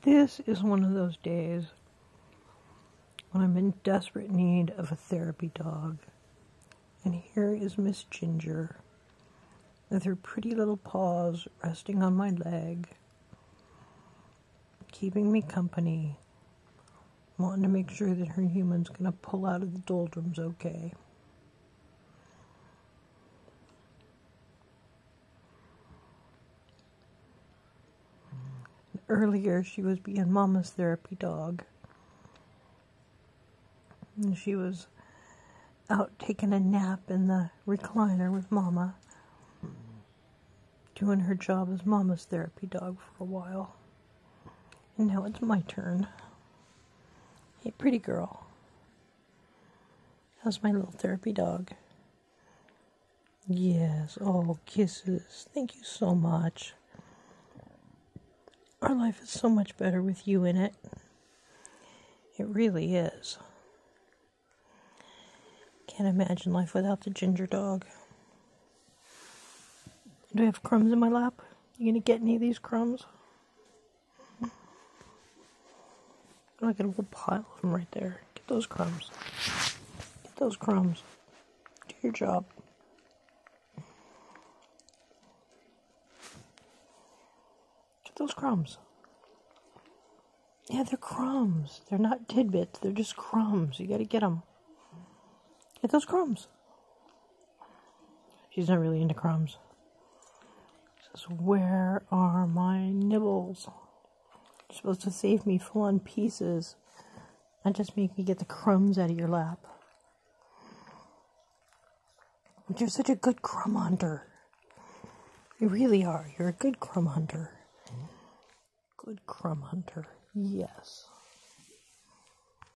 This is one of those days when I'm in desperate need of a therapy dog. And here is Miss Ginger with her pretty little paws resting on my leg, keeping me company, wanting to make sure that her human's going to pull out of the doldrums okay. Earlier, she was being Mama's therapy dog. And she was out taking a nap in the recliner with Mama, doing her job as Mama's therapy dog for a while. And now it's my turn. Hey, pretty girl. How's my little therapy dog? Yes, oh, kisses. Thank you so much. Our life is so much better with you in it. It really is. Can't imagine life without the Ginger dog. Do I have crumbs in my lap? You gonna get any of these crumbs? Oh, I got a little pile of them right there. Get those crumbs. Get those crumbs. Do your job. Get those crumbs. Yeah, they're crumbs. They're not tidbits. They're just crumbs. You gotta get them. Get those crumbs. She's not really into crumbs. She says, where are my nibbles? You're supposed to save me full on pieces. Not just make me get the crumbs out of your lap. But you're such a good crumb hunter. You really are. You're a good crumb hunter. Good crumb hunter. Yes.